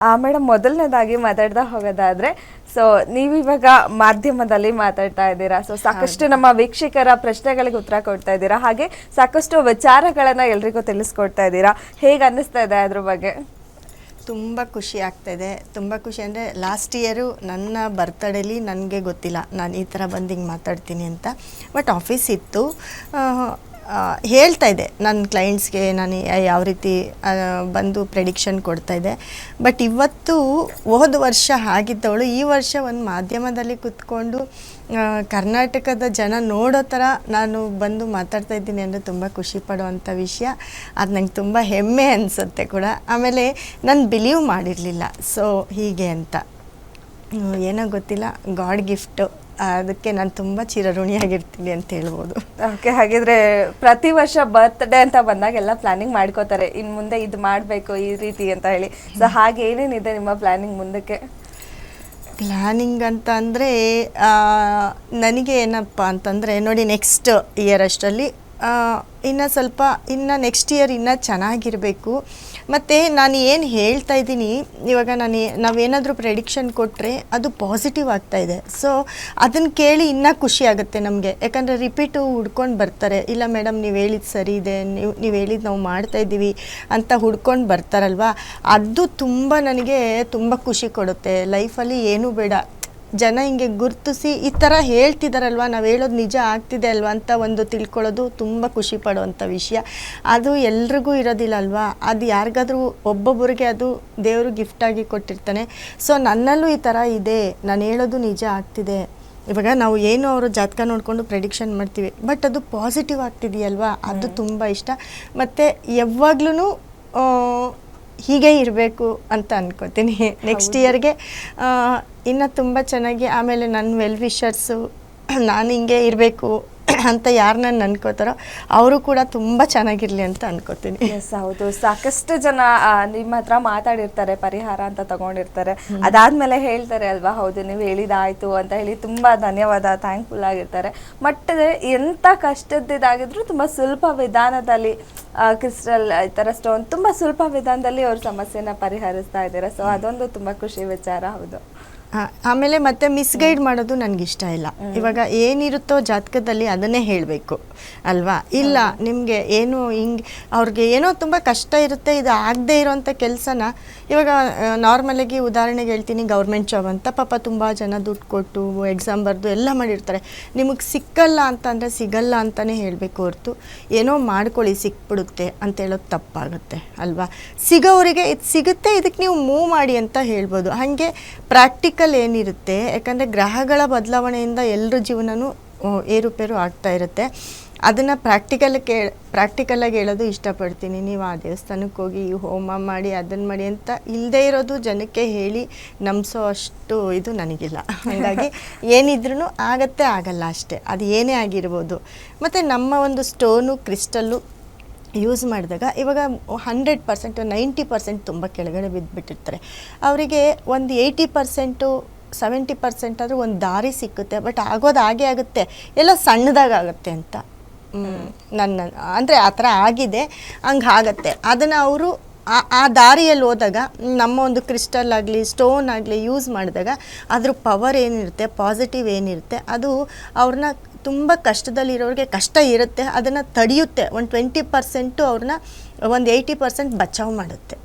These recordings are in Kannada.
ಮೇಡಮ್, ಮೊದಲನೇದಾಗಿ ಮಾತಾಡ್ತಾ ಹೋಗೋದಾದ್ರೆ, ಸೊ ನೀವಿವಾಗ ಮಾಧ್ಯಮದಲ್ಲಿ ಮಾತಾಡ್ತಾ ಇದ್ದೀರಾ. ಸೊ ಸಾಕಷ್ಟು ನಮ್ಮ ವೀಕ್ಷಕರ ಪ್ರಶ್ನೆಗಳಿಗೆ ಉತ್ತರ ಕೊಡ್ತಾ ಇದ್ದೀರಾ, ಹಾಗೆ ಸಾಕಷ್ಟು ವಿಚಾರಗಳನ್ನ ಎಲ್ರಿಗೂ ತಿಳಿಸ್ಕೊಡ್ತಾ ಇದ್ದೀರಾ. ಹೇಗೆ ಅನ್ನಿಸ್ತಾ ಇದೆ ಅದ್ರ ಬಗ್ಗೆ? ತುಂಬ ಖುಷಿ ಆಗ್ತಾಯಿದೆ. ತುಂಬ ಖುಷಿ ಅಂದರೆ ಲಾಸ್ಟ್ ಇಯರು ನನ್ನ ಬರ್ತಡೇಲಿ ನನಗೆ ಗೊತ್ತಿಲ್ಲ ನಾನು ಈ ಥರ ಬಂದು ಹಿಂಗೆ ಮಾತಾಡ್ತೀನಿ ಅಂತ. ಬಟ್ ಆಫೀಸ್ ಇತ್ತು, ಹೇಳ್ತಾ ಇದ್ದೆ ನನ್ನ ಕ್ಲೈಂಟ್ಸ್ಗೆ ನಾನು ಯಾವ ರೀತಿ ಬಂದು ಪ್ರೆಡಿಕ್ಷನ್ ಕೊಡ್ತಾಯಿದ್ದೆ. ಬಟ್ ಇವತ್ತು ಹೋದ ವರ್ಷ ಆಗಿದ್ದವಳು ಈ ವರ್ಷ ಒಂದು ಮಾಧ್ಯಮದಲ್ಲಿ ಕೂತ್ಕೊಂಡು ಕರ್ನಾಟಕದ ಜನ ನೋಡೋ ಥರ ನಾನು ಬಂದು ಮಾತಾಡ್ತಾ ಇದ್ದೀನಿ ಅಂದರೆ ತುಂಬ ಖುಷಿ ಪಡುವಂಥ ವಿಷಯ. ಅದು ನಂಗೆ ತುಂಬ ಹೆಮ್ಮೆ ಅನಿಸುತ್ತೆ ಕೂಡ. ಆಮೇಲೆ ನಾನು ಬಿಲೀವ್ ಮಾಡಿರಲಿಲ್ಲ ಸೊ ಹೀಗೆ ಅಂತ. ಏನೋ ಗೊತ್ತಿಲ್ಲ, ಗಾಡ್ ಗಿಫ್ಟು. ಅದಕ್ಕೆ ನಾನು ತುಂಬ ಚಿರಋಣಿಯಾಗಿರ್ತೀನಿ ಅಂತ ಹೇಳ್ಬೋದು. ಓಕೆ, ಹಾಗಿದ್ರೆ ಪ್ರತಿ ವರ್ಷ ಬರ್ತ್ಡೇ ಅಂತ ಬಂದಾಗ ಎಲ್ಲ ಪ್ಲಾನಿಂಗ್ ಮಾಡ್ಕೋತಾರೆ, ಇನ್ನು ಮುಂದೆ ಇದು ಮಾಡಬೇಕು ಈ ರೀತಿ ಅಂತ ಹೇಳಿ. ಸೊ ಹಾಗೆ ಏನೇನಿದೆ ನಿಮ್ಮ ಪ್ಲಾನಿಂಗ್ ಮುಂದಕ್ಕೆ? ಪ್ಲ್ಯಾನಿಂಗ್ ಅಂತ ಅಂದರೆ ನನಗೆ ಏನಪ್ಪ ಅಂತಂದರೆ ನೋಡಿ, ನೆಕ್ಸ್ಟ್ ಇಯರ್ ಅಷ್ಟರಲ್ಲಿ ಇನ್ನು ಸ್ವಲ್ಪ ನೆಕ್ಸ್ಟ್ ಇಯರ್ ಇನ್ನೂ ಚೆನ್ನಾಗಿರಬೇಕು. ಮತ್ತು ನಾನು ಏನು ಹೇಳ್ತಾ ಇದ್ದೀನಿ ಇವಾಗ, ನಾವೇನಾದರೂ ಪ್ರೆಡಿಕ್ಷನ್ ಕೊಟ್ಟರೆ ಅದು ಪಾಸಿಟಿವ್ ಆಗ್ತಾಯಿದೆ. ಸೊ ಅದನ್ನು ಕೇಳಿ ಇನ್ನೂ ಖುಷಿ ಆಗುತ್ತೆ ನಮಗೆ. ಯಾಕಂದರೆ ರಿಪೀಟು ಹುಡ್ಕೊಂಡು ಬರ್ತಾರೆ, ಇಲ್ಲ ಮೇಡಮ್ ನೀವು ಹೇಳಿದ್ದು ಸರಿ ಇದೆ, ನೀವು ಹೇಳಿದ್ದು ನಾವು ಮಾಡ್ತಾಯಿದ್ದೀವಿ ಅಂತ ಹುಡ್ಕೊಂಡು ಬರ್ತಾರಲ್ವ. ಅದು ತುಂಬ ನನಗೆ ತುಂಬ ಖುಷಿ ಕೊಡುತ್ತೆ. ಲೈಫಲ್ಲಿ ಏನೂ ಬೇಡ, ಜನ ಹಿಂಗೆ ಗುರುತಿಸಿ ಈ ಥರ ಹೇಳ್ತಿದ್ದಾರಲ್ವ, ನಾವು ಹೇಳೋದು ನಿಜ ಆಗ್ತಿದೆ ಅಲ್ವಾ ಅಂತ ಒಂದು ತಿಳ್ಕೊಳ್ಳೋದು ತುಂಬ ಖುಷಿ ಪಡುವಂಥ ವಿಷಯ. ಅದು ಎಲ್ರಿಗೂ ಇರೋದಿಲ್ಲ ಅಲ್ವಾ, ಅದು ಯಾರಿಗಾದ್ರೂ ಒಬ್ಬೊಬ್ಬರಿಗೆ ಅದು ದೇವರು ಗಿಫ್ಟಾಗಿ ಕೊಟ್ಟಿರ್ತಾನೆ. ಸೊ ನನ್ನಲ್ಲೂ ಈ ಥರ ಇದೆ, ನಾನು ಹೇಳೋದು ನಿಜ ಆಗ್ತಿದೆ. ಇವಾಗ ನಾವು ಏನು ಅವರು ಜಾತಕ ನೋಡಿಕೊಂಡು ಪ್ರೆಡಿಕ್ಷನ್ ಮಾಡ್ತೀವಿ, ಬಟ್ ಅದು ಪಾಸಿಟಿವ್ ಆಗ್ತಿದೆಯಲ್ವಾ, ಅದು ತುಂಬ ಇಷ್ಟ. ಮತ್ತು ಯಾವಾಗ್ಲೂ ಹೀಗೆ ಇರಬೇಕು ಅಂತ ಅನ್ಕೋತೀನಿ. ನೆಕ್ಸ್ಟ್ ಇಯರ್ಗೆ ಇನ್ನು ತುಂಬ ಚೆನ್ನಾಗಿ. ಆಮೇಲೆ ನನ್ನ ವೆಲ್ ವಿಷರ್ಸು ನಾನು ಹಿಂಗೆ ಇರಬೇಕು ಅಂತ ಯಾರು ನಾನು ಅನ್ಕೋತಾರೋ ಅವರು ಕೂಡ ತುಂಬ ಚೆನ್ನಾಗಿರಲಿ ಅಂತ ಅನ್ಕೋತೀನಿ. ಎಸ್, ಹೌದು. ಸಾಕಷ್ಟು ಜನ ನಿಮ್ಮ ಹತ್ರ ಮಾತಾಡಿರ್ತಾರೆ, ಪರಿಹಾರ ಅಂತ ತಗೊಂಡಿರ್ತಾರೆ, ಅದಾದ್ಮೇಲೆ ಹೇಳ್ತಾರೆ ಅಲ್ವಾ, ಹೌದು ನೀವು ಹೇಳಿದಾಯ್ತು ಅಂತ ಹೇಳಿ ತುಂಬ ಧನ್ಯವಾದ, ಥ್ಯಾಂಕ್ಫುಲ್ ಆಗಿರ್ತಾರೆ. ಬಟ್ ಎಂಥ ಕಷ್ಟದಿದ್ದಾಗಿದ್ರು ತುಂಬ ಸ್ವಲ್ಪ ವಿಧಾನದಲ್ಲಿ ಕ್ರಿಸ್ಟಲ್ ಈ ಥರ ಸ್ಟೋನ್ ತುಂಬ ಸ್ವಲ್ಪ ವಿಧಾನದಲ್ಲಿ ಅವ್ರ ಸಮಸ್ಯೆನ ಪರಿಹರಿಸ್ತಾ ಇದ್ದಾರೆ. ಸೊ ಅದೊಂದು ತುಂಬ ಖುಷಿ ವಿಚಾರ. ಹೌದು. ಆಮೇಲೆ ಮತ್ತೆ ಮಿಸ್ಗೈಡ್ ಮಾಡೋದು ನನಗಿಷ್ಟ ಇಲ್ಲ. ಇವಾಗ ಏನಿರುತ್ತೋ ಜಾತಕದಲ್ಲಿ ಅದನ್ನೇ ಹೇಳಬೇಕು ಅಲ್ವಾ. ಇಲ್ಲ ನಿಮಗೆ ಏನು ಹಿಂಗೆ ಅವ್ರಿಗೆ ಏನೋ ತುಂಬ ಕಷ್ಟ ಇರುತ್ತೆ, ಇದು ಆಗದೆ ಇರೋವಂಥ ಕೆಲಸನ ಇವಾಗ ನಾರ್ಮಲಾಗಿ ಉದಾಹರಣೆಗೆ ಹೇಳ್ತೀನಿ, ಗೌರ್ಮೆಂಟ್ ಜಾಬ್ ಅಂತ ಪಾಪ ತುಂಬ ಜನ ದುಡ್ಡು ಕೊಟ್ಟು ಎಕ್ಸಾಮ್ ಬರೆದು ಎಲ್ಲ ಮಾಡಿರ್ತಾರೆ. ನಿಮಗೆ ಸಿಕ್ಕಲ್ಲ ಅಂತಂದರೆ ಸಿಗಲ್ಲ ಅಂತಲೇ ಹೇಳಬೇಕು ಹೊರತು ಏನೋ ಮಾಡ್ಕೊಳ್ಳಿ ಸಿಕ್ಬಿಡುತ್ತೆ ಅಂತ ಹೇಳೋದು ತಪ್ಪಾಗುತ್ತೆ ಅಲ್ವಾ. ಸಿಗೋವರಿಗೆ ಇದು ಸಿಗುತ್ತೆ, ಇದಕ್ಕೆ ನೀವು ಮೂವ್ ಮಾಡಿ ಅಂತ ಹೇಳ್ಬೋದು. ಹಾಗೆ ಪ್ರಾಕ್ಟಿಕಲ್ ಏನಿರುತ್ತೆ, ಯಾಕಂದರೆ ಗ್ರಹಗಳ ಬದಲಾವಣೆಯಿಂದ ಎಲ್ಲರ ಜೀವನವೂ ಏರುಪೇರು ಆಗ್ತಾ ಇರುತ್ತೆ. ಅದನ್ನು ಪ್ರಾಕ್ಟಿಕಲಾಗಿ ಹೇಳೋದು ಇಷ್ಟಪಡ್ತೀನಿ. ನೀವು ಆ ದೇವಸ್ಥಾನಕ್ಕೆ ಹೋಗಿ ಹೋಮ ಮಾಡಿ ಅದನ್ನು ಮಾಡಿ ಅಂತ ಇಲ್ಲದೇ ಇರೋದು ಜನಕ್ಕೆ ಹೇಳಿ ನಂಬಿಸೋ ಅಷ್ಟು ಇದು ನನಗಿಲ್ಲ. ಹಾಗಾಗಿ ಏನಿದ್ರೂ ಆಗತ್ತೆ ಆಗಲ್ಲ ಅಷ್ಟೇ, ಅದು ಏನೇ ಆಗಿರ್ಬೋದು. ಮತ್ತು ನಮ್ಮ ಒಂದು ಸ್ಟೋನು ಕ್ರಿಸ್ಟಲ್ಲು ಯೂಸ್ ಮಾಡಿದಾಗ ಇವಾಗ 100% 90% ತುಂಬ ಕೆಳಗಡೆ ಬಿದ್ದುಬಿಟ್ಟಿರ್ತಾರೆ. ಅವರಿಗೆ ಒಂದು 80% 70% ಆದರೂ ಒಂದು ದಾರಿ ಸಿಕ್ಕುತ್ತೆ. ಬಟ್ ಆಗೋದು ಹಾಗೇ ಆಗುತ್ತೆ, ಎಲ್ಲ ಸಣ್ಣದಾಗುತ್ತೆ ಅಂತ ನನ್ನ ಅಂದರೆ ಆ ಥರ ಆಗಿದೆ, ಹಂಗೆ ಆಗುತ್ತೆ. ಅದನ್ನು ಅವರು ಆ ದಾರಿಯಲ್ಲಿ ಹೋದಾಗ ನಮ್ಮ ಒಂದು ಕ್ರಿಸ್ಟಲ್ ಆಗಲಿ ಸ್ಟೋನ್ ಆಗಲಿ ಯೂಸ್ ಮಾಡಿದಾಗ ಅದ್ರ ಪವರ್ ಏನಿರುತ್ತೆ, ಪಾಸಿಟಿವ್ ಏನಿರುತ್ತೆ, ಅದು ಅವ್ರನ್ನ ತುಂಬ ಕಷ್ಟದಲ್ಲಿರೋರಿಗೆ ಕಷ್ಟ ಇರುತ್ತೆ, ಅದನ್ನು ತಡೆಯುತ್ತೆ. ಒಂದು 20% ಅವ್ರನ್ನ ಒಂದು 80% ಬಚಾವ್ ಮಾಡುತ್ತೆ.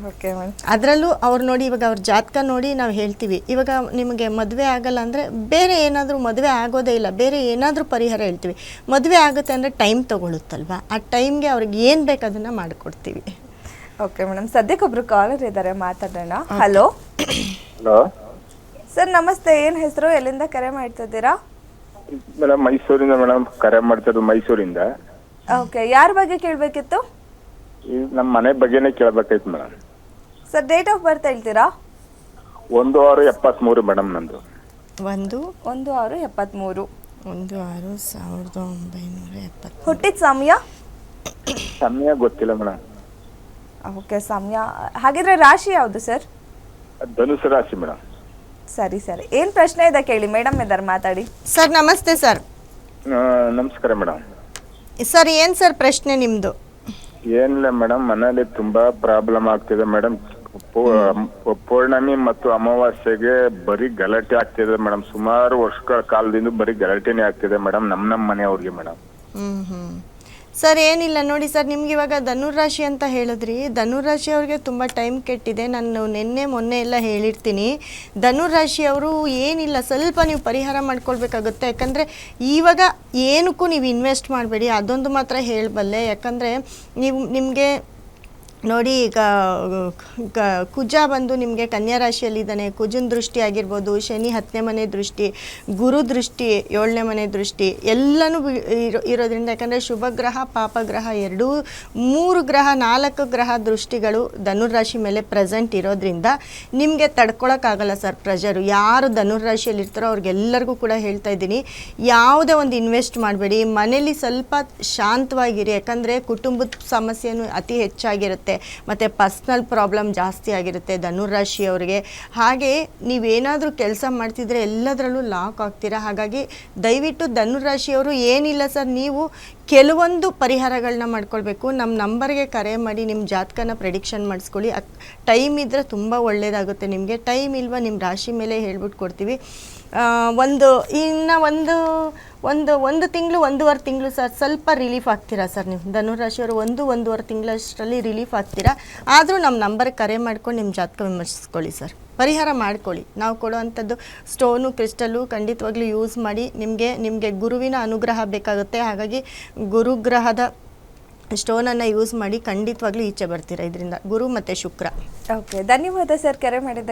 Okay ma'am. ಅದರಲ್ಲೂ ಅವ್ರು ನೋಡಿ, ಇವಾಗ ಅವ್ರ ಜಾತಕ ನೋಡಿ ನಾವು ಹೇಳ್ತೀವಿ, ಇವಾಗ ನಿಮಗೆ ಮದುವೆ ಆಗಲ್ಲ ಅಂದರೆ ಬೇರೆ ಏನಾದರೂ, ಮದುವೆ ಆಗೋದೇ ಇಲ್ಲ ಬೇರೆ ಏನಾದರೂ ಪರಿಹಾರ ಹೇಳ್ತೀವಿ. ಮದುವೆ ಆಗುತ್ತೆ ಅಂದರೆ ಟೈಮ್ ತೊಗೊಳುತ್ತಲ್ವ, ಆ ಟೈಮ್ಗೆ ಅವ್ರಿಗೆ ಏನು ಬೇಕು ಅದನ್ನು ಮಾಡಿಕೊಡ್ತೀವಿ. ಓಕೆ ಮೇಡಮ್, ಸದ್ಯಕ್ಕೊಬ್ರು ಕಾಲರ್ ಇದ್ದಾರೆ, ಮಾತಾಡೋಣ. ಹಲೋ. ಹಲೋ ಸರ್ ನಮಸ್ತೆ, ಏನು ಹೆಸರು, ಎಲ್ಲಿಂದ ಕರೆ ಮಾಡ್ತಿದ್ದೀರಾ? ಮೇಡಮ್ ಮೈಸೂರಿಂದ ಮೇಡಮ್ ಕರೆ ಮಾಡ್ತಿರೋದು, ಮೈಸೂರಿಂದ. ಓಕೆ, ಯಾರ ಬಗ್ಗೆ ಕೇಳಬೇಕಿತ್ತು? ನಮ್ಮ ಮನೆ ಬಗ್ಗೆನೇ ಕೇಳಬೇಕಾಯ್ತು madam. Sir date of birth ಹೇಳ್ತೀರಾ? 1673 ಮೇಡಮ್ ನಂದು. 1673. 16/1970. ಹುಟ್ಟಿದ ಸಮಯ? ಸಮಯ ಗೊತ್ತಿಲ್ಲ ಮೇಡಮ್. ಓಕೆ, ಸಮಯ. ಹಾಗಿದ್ರೆ ರಾಶಿ ಯಾವುದು ಸರ್? ಧನುಸು ರಾಶಿ ಮೇಡಮ್. ಸರಿ ಸರಿ, ಏನು ಪ್ರಶ್ನೆ ಇದೆ ಕೇಳಿ, ಮೇಡಮ್ ಇದ್ದಾರೆ ಮಾತಾಡಿ. ಸರ್ ನಮಸ್ತೆ ಸರ್. ನಮಸ್ಕಾರ ಮೇಡಮ್. ಸರ್ ಏನು ಸರ್ ಪ್ರಶ್ನೆ ನಿಮ್ಮದು? ಏನಿಲ್ಲ ಮೇಡಮ್, ಮನೇಲಿ ತುಂಬಾ ಪ್ರಾಬ್ಲಮ್ ಆಗ್ತಿದೆ ಮೇಡಮ್. ಪೌರ್ಣಮಿ ಮತ್ತು ಅಮಾವಾಸ್ಯೆಗೆ ಬರೀ ಗಲಾಟೆ ಆಗ್ತಿದೆ ಮೇಡಮ್. ಸುಮಾರು ವರ್ಷಗಳ ಕಾಲದಿಂದ ಬರೀ ಗಲಾಟೆನೇ ಆಗ್ತಿದೆ ಮೇಡಮ್, ನಮ್ಮ ಮನೆಯವ್ರಿಗೆ ಮೇಡಮ್. ಸರ್ ಏನಿಲ್ಲ ನೋಡಿ ಸರ್, ನಿಮ್ಗೆ ಇವಾಗ ಧನುರಾಶಿ ಅಂತ ಹೇಳಿದ್ರಿ. ಧನುರಾಶಿ ಅವ್ರಿಗೆ ತುಂಬ ಟೈಮ್ ಕೆಟ್ಟಿದೆ. ನಾನು ಮೊನ್ನೆ ಎಲ್ಲ ಹೇಳಿರ್ತೀನಿ. ಧನುರಾಶಿಯವರು ಏನಿಲ್ಲ, ಸ್ವಲ್ಪ ನೀವು ಪರಿಹಾರ ಮಾಡ್ಕೊಳ್ಬೇಕಾಗುತ್ತೆ. ಯಾಕಂದರೆ ಇವಾಗ ಏನಕ್ಕೂ ನೀವು ಇನ್ವೆಸ್ಟ್ ಮಾಡಬೇಡಿ, ಅದೊಂದು ಮಾತ್ರ ಹೇಳಬಲ್ಲೆ. ಯಾಕಂದರೆ ನಿಮಗೆ ನೋಡಿ, ಈಗ ಕುಜ ಬಂದು ನಿಮಗೆ ಕನ್ಯಾ ರಾಶಿಯಲ್ಲಿದ್ದಾನೆ. ಕುಜನ ದೃಷ್ಟಿ ಆಗಿರ್ಬೋದು, ಶನಿ 10ನೇ ಮನೆ ದೃಷ್ಟಿ, ಗುರು ದೃಷ್ಟಿ 7ನೇ ಮನೆ ದೃಷ್ಟಿ ಎಲ್ಲನೂ ಇರೋದ್ರಿಂದ, ಯಾಕಂದರೆ ಶುಭಗ್ರಹ ಪಾಪಗ್ರಹ ಎರಡೂ 3 ಗ್ರಹ 4 ಗ್ರಹ ದೃಷ್ಟಿಗಳು ಧನುರಾಶಿ ಮೇಲೆ ಪ್ರೆಸೆಂಟ್ ಇರೋದ್ರಿಂದ ನಿಮಗೆ ತಡ್ಕೊಳಕ್ಕಾಗಲ್ಲ ಸರ್ ಪ್ರೆಷರು. ಯಾರು ಧನುರಾಶಿಯಲ್ಲಿ ಇರ್ತಾರೋ ಅವ್ರಿಗೆಲ್ಲರಿಗೂ ಕೂಡ ಹೇಳ್ತಾ ಇದ್ದೀನಿ, ಯಾವುದೇ ಒಂದು ಇನ್ವೆಸ್ಟ್ ಮಾಡಬೇಡಿ. ಮನೇಲಿ ಸ್ವಲ್ಪ ಶಾಂತವಾಗಿರಿ. ಯಾಕಂದರೆ ಕುಟುಂಬದ ಸಮಸ್ಯೆನೂ ಅತಿ ಹೆಚ್ಚಾಗಿರುತ್ತೆ, ಮತ್ತು ಪರ್ಸ್ನಲ್ ಪ್ರಾಬ್ಲಮ್ ಜಾಸ್ತಿ ಆಗಿರುತ್ತೆ ಧನುರಾಶಿಯವರಿಗೆ. ಹಾಗೆ ನೀವೇನಾದರೂ ಕೆಲಸ ಮಾಡ್ತಿದ್ರೆ ಎಲ್ಲದರಲ್ಲೂ ಲಾಕ್ ಆಗ್ತೀರಾ. ಹಾಗಾಗಿ ದಯವಿಟ್ಟು ಧನುರಾಶಿಯವರು ಏನಿಲ್ಲ ಸರ್, ನೀವು ಕೆಲವೊಂದು ಪರಿಹಾರಗಳನ್ನ ಮಾಡ್ಕೊಳ್ಬೇಕು. ನಮ್ಮ ನಂಬರ್ಗೆ ಕರೆ ಮಾಡಿ ನಿಮ್ಮ ಜಾತಕನ ಪ್ರೆಡಿಕ್ಷನ್ ಮಾಡಿಸ್ಕೊಳ್ಳಿ. ಟೈಮ್ ಇದ್ದರೆ ತುಂಬ ಒಳ್ಳೆಯದಾಗುತ್ತೆ ನಿಮಗೆ. ಟೈಮ್ ಇಲ್ವಾ ನಿಮ್ಮ ರಾಶಿ ಮೇಲೆ ಹೇಳ್ಬಿಟ್ಟು ಕೊಡ್ತೀವಿ. ಒಂದು ತಿಂಗಳು 1.5 ತಿಂಗಳು ಸರ್ ಸ್ವಲ್ಪ ರಿಲೀಫ್ ಆಗ್ತೀರಾ ಸರ್. ನೀವು ಧನುರಾಶಿಯವರು 1-1.5 ತಿಂಗಳಷ್ಟರಲ್ಲಿ ರಿಲೀಫ್ ಆಗ್ತೀರಾ. ಆದರೂ ನಮ್ಮ ನಂಬರ್ಗೆ ಕರೆ ಮಾಡ್ಕೊಂಡು ನಿಮ್ಮ ಜಾತಕ ವಿಮರ್ಶಿಸ್ಕೊಳ್ಳಿ ಸರ್, ಪರಿಹಾರ ಮಾಡ್ಕೊಳ್ಳಿ. ನಾವು ಕೊಡುವಂಥದ್ದು ಸ್ಟೋನು ಕ್ರಿಸ್ಟಲ್ಲು ಖಂಡಿತವಾಗ್ಲೂ ಯೂಸ್ ಮಾಡಿ. ನಿಮಗೆ ಗುರುವಿನ ಅನುಗ್ರಹ ಬೇಕಾಗುತ್ತೆ. ಹಾಗಾಗಿ ಗುರುಗ್ರಹದ ಸ್ಟೋನನ್ನು ಯೂಸ್ ಮಾಡಿ ಖಂಡಿತವಾಗ್ಲೂ ಈಚೆ ಬರ್ತೀರಾ ಇದರಿಂದ, ಗುರು ಮತ್ತು ಶುಕ್ರ. ಓಕೆ, ಧನ್ಯವಾದ ಸರ್ ಕರೆ ಮಾಡಿದ್ದಕ್ಕೆ.